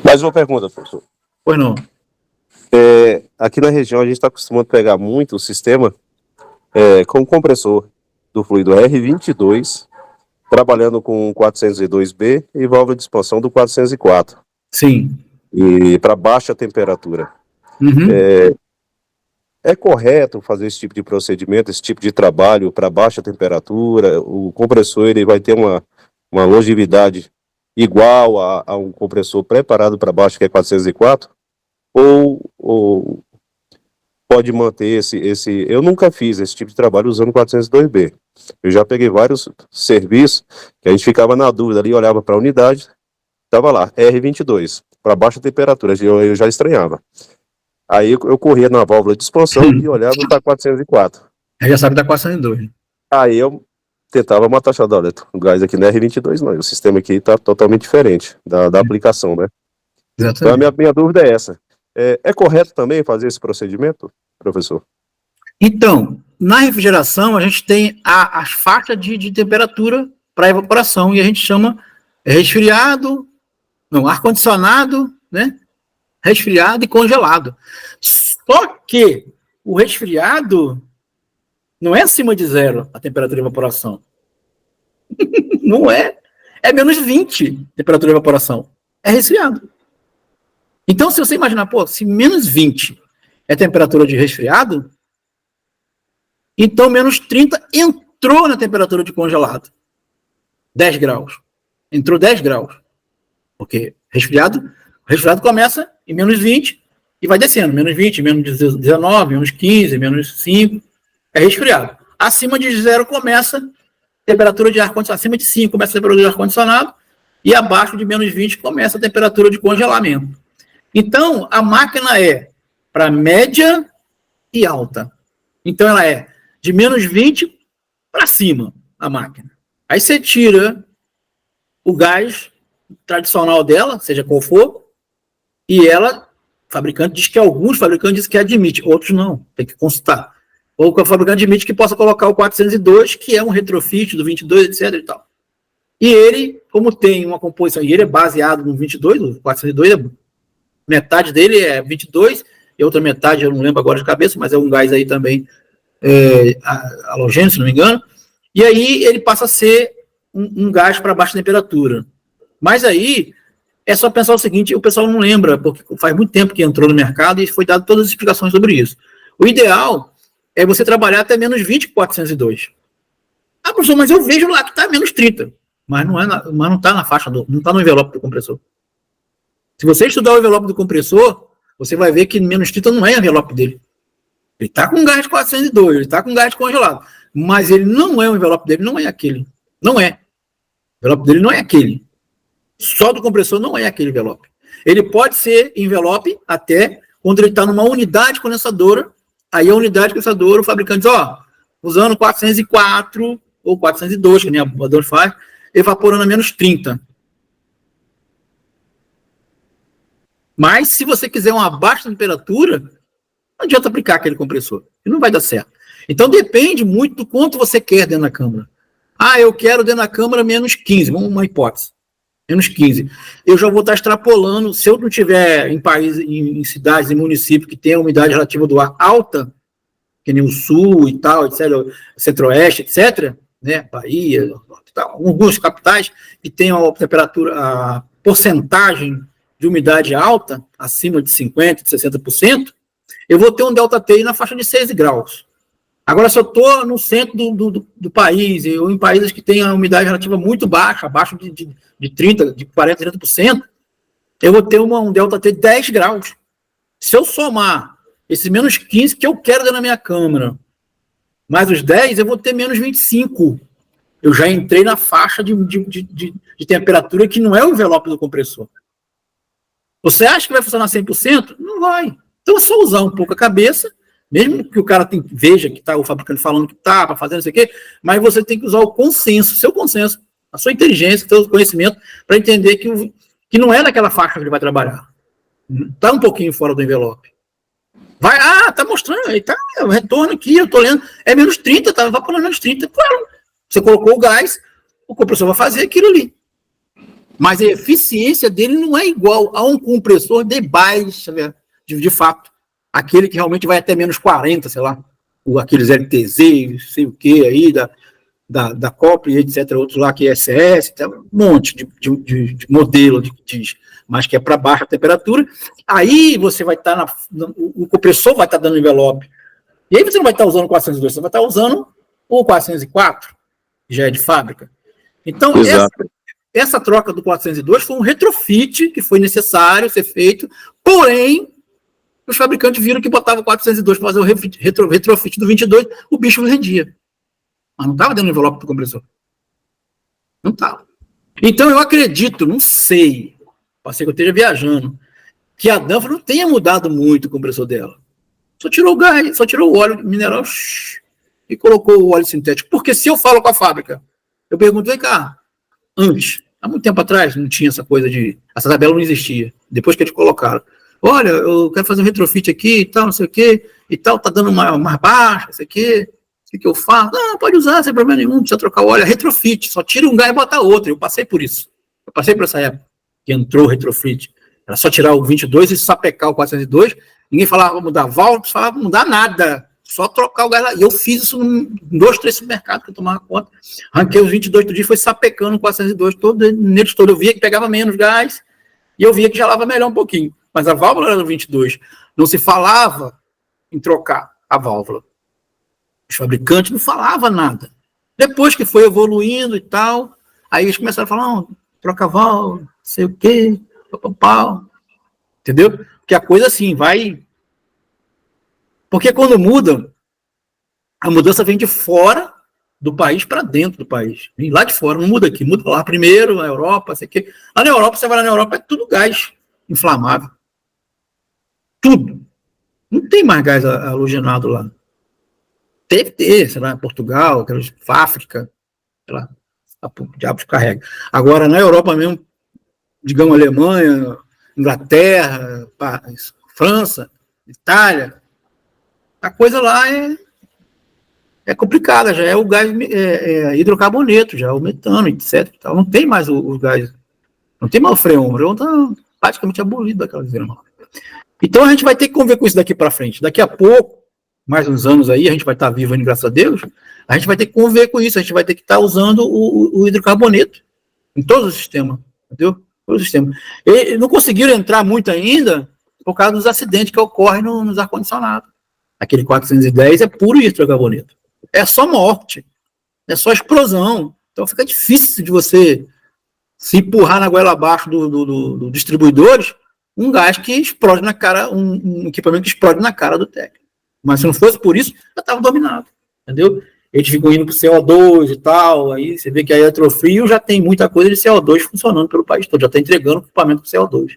Mais uma pergunta, professor. Pois não. Aqui na região a gente está acostumado a pegar muito o sistema com compressor do fluido R22, trabalhando com 402B e válvula de expansão do 404. Sim. E para baixa temperatura. Uhum. É correto fazer esse tipo de procedimento, esse tipo de trabalho para baixa temperatura? O compressor ele vai ter uma longevidade igual a um compressor preparado para baixo, que é 404? Ou pode manter esse... Eu nunca fiz esse tipo de trabalho usando 402B. Eu já peguei vários serviços que a gente ficava na dúvida ali, olhava para a unidade, estava lá, R22, para baixa temperatura, eu já estranhava. Aí eu corria na válvula de expansão e olhava para 404. Aí já sabe da 402. Aí eu tentava matar a olha, o gás aqui não é R22 não, o sistema aqui está totalmente diferente da aplicação, né? Exatamente. Então a minha dúvida é essa. É correto também fazer esse procedimento, professor? Então, na refrigeração, a gente tem as faixas de temperatura para evaporação, e a gente chama resfriado, não, ar-condicionado, né? Resfriado e congelado. Só que o resfriado não é acima de zero a temperatura de evaporação. Não é. É menos 20 a temperatura de evaporação. É resfriado. Então, se você imaginar, se menos 20 é temperatura de resfriado, então menos 30 entrou na temperatura de congelado. 10 graus. Entrou 10 graus. Porque resfriado começa em menos 20 e vai descendo. Menos 20, menos 19, menos 15, menos 5. É resfriado. Acima de zero começa temperatura de ar-condicionado. Acima de 5 começa a temperatura de ar-condicionado e abaixo de menos 20 começa a temperatura de congelamento. Então, a máquina é para média e alta. Então, ela é de menos 20 para cima, a máquina. Aí você tira o gás tradicional dela, seja qual for, e ela, o fabricante diz que alguns fabricantes dizem que admite, outros não, tem que consultar. Ou que o fabricante admite que possa colocar o 402, que é um retrofit do 22, etc. e tal. E ele, como tem uma composição, e ele é baseado no 22, o 402, metade dele é 22, e outra metade, eu não lembro agora de cabeça, mas é um gás aí também halogênio, se não me engano. E aí ele passa a ser um gás para baixa temperatura. Mas aí é só pensar o seguinte, o pessoal não lembra, porque faz muito tempo que entrou no mercado e foi dado todas as explicações sobre isso. O ideal é você trabalhar até menos 20 com 402. Ah, professor, mas eu vejo lá que está menos 30. Mas não está na faixa, não está no envelope do compressor. Se você estudar o envelope do compressor, você vai ver que menos 30 não é o envelope dele. Ele está com gás de 402, ele está com gás congelado. Mas ele não é o envelope dele, não é aquele. Não é. O envelope dele não é aquele. Só do compressor não é aquele envelope. Ele pode ser envelope até quando ele está numa unidade condensadora. Aí a unidade condensadora, o fabricante diz, usando 404 ou 402, que nem a Dor faz, evaporando a menos 30. Mas se você quiser uma baixa temperatura, não adianta aplicar aquele compressor. Ele não vai dar certo. Então depende muito do quanto você quer dentro da câmara. Eu quero dentro da câmara menos 15. Vamos uma hipótese. Menos 15. Eu já vou estar extrapolando, se eu não tiver em cidades e municípios que tenham umidade relativa do ar alta, que nem o Sul e tal, etc., Centro-Oeste, etc., né, Bahia, tal, alguns capitais que tenham a temperatura, a porcentagem de umidade alta, acima de 50%, de 60%, eu vou ter um ΔT na faixa de 6 graus. Agora, se eu estou no centro do país, ou em países que têm a umidade relativa muito baixa, abaixo de 30%, de 40%, 30%, eu vou ter um ΔT de 10 graus. Se eu somar esses menos 15 que eu quero dentro da minha câmara, mais os 10, eu vou ter menos 25. Eu já entrei na faixa de temperatura que não é o envelope do compressor. Você acha que vai funcionar 100%? Não vai. Então é só usar um pouco a cabeça, mesmo que o cara veja que está o fabricante falando que está para fazer não sei o quê, mas você tem que usar o consenso, seu consenso, a sua inteligência, o seu conhecimento, para entender que não é naquela faixa que ele vai trabalhar. Está um pouquinho fora do envelope. Vai, tá mostrando, aí tá, o retorno aqui, eu tô lendo, é menos 30, tá evaporando menos 30. Claro, você colocou o gás, o compressor vai fazer aquilo ali. Mas a eficiência dele não é igual a um compressor de baixa, de fato. Aquele que realmente vai até menos 40, sei lá, ou aqueles LTZ, sei o que aí, da Cople, etc., outros lá que é SS, um monte de modelo, mas que é para baixa temperatura. Aí você vai estar, o compressor vai estar dando envelope. E aí você não vai estar usando o 402, você vai estar usando o 404, que já é de fábrica. Então, essa troca do 402 foi um retrofit que foi necessário ser feito, porém, os fabricantes viram que botavam o 402 para fazer o retrofit do 22, o bicho não rendia. Mas não estava dando envelope do compressor. Não estava. Então, eu acredito, não sei, pode ser que eu esteja viajando, que a Danfoss não tenha mudado muito o compressor dela. Só tirou o gás, só tirou o óleo mineral e colocou o óleo sintético. Porque se eu falo com a fábrica, eu pergunto, vem cá, antes, há muito tempo atrás, não tinha essa coisa de... Essa tabela não existia. Depois que eles colocaram. Olha, eu quero fazer um retrofit aqui e tal, não sei o quê, e tal, tá dando mais baixa, isso aqui, o que eu faço? Não, pode usar, sem problema nenhum, não precisa trocar o óleo, é retrofit, só tira um gás e bota outro. Eu passei por isso. Eu passei por essa época que entrou o retrofit. Era só tirar o 22 e sapecar o 402. Ninguém falava mudar válvula, falava mudar nada. Só trocar o gás lá. E eu fiz isso em 2, 3 supermercados que eu tomava conta. Arranquei os 22 do dia, foi sapecando o 402 todo, neles todo. Eu via que pegava menos gás e eu via que gelava melhor um pouquinho. Mas a válvula era do 22. Não se falava em trocar a válvula. Os fabricantes não falavam nada. Depois que foi evoluindo e tal, aí eles começaram a falar, não, troca a válvula, não sei o quê, pau. Entendeu? Porque a coisa assim, vai... Porque quando muda, a mudança vem de fora do país para dentro do país. Vem lá de fora, não muda aqui. Muda lá primeiro, na Europa, sei o quê. Lá na Europa, você vai lá na Europa, é tudo gás inflamável. Tudo. Não tem mais gás halogenado lá. Deve ter, sei lá, Portugal, África, sei lá, o diabo carrega. Agora, na Europa mesmo, digamos, Alemanha, Inglaterra, França, Itália, a coisa lá é complicada, já é o gás hidrocarboneto, já é o metano, etc. Então, não tem mais o gás, não tem mais o freon está praticamente abolido daquela desgrama. Então, a gente vai ter que conviver com isso daqui para frente. Daqui a pouco, mais uns anos aí, a gente vai estar vivo ainda, graças a Deus, a gente vai ter que conviver com isso, a gente vai ter que estar usando o hidrocarboneto em todos os sistemas, entendeu? Todos os sistemas. E não conseguiram entrar muito ainda por causa dos acidentes que ocorrem nos ar-condicionados. Aquele 410 é puro hidrocarboneto. É só morte, é só explosão. Então fica difícil de você se empurrar na goela abaixo do distribuidores um gás que explode na cara, um equipamento que explode na cara do técnico. Mas se não fosse por isso, já estava dominado, entendeu? Eles ficam indo para o CO2 e tal, aí você vê que a Eletrofrio já tem muita coisa de CO2 funcionando pelo país todo, já está entregando equipamento para CO2.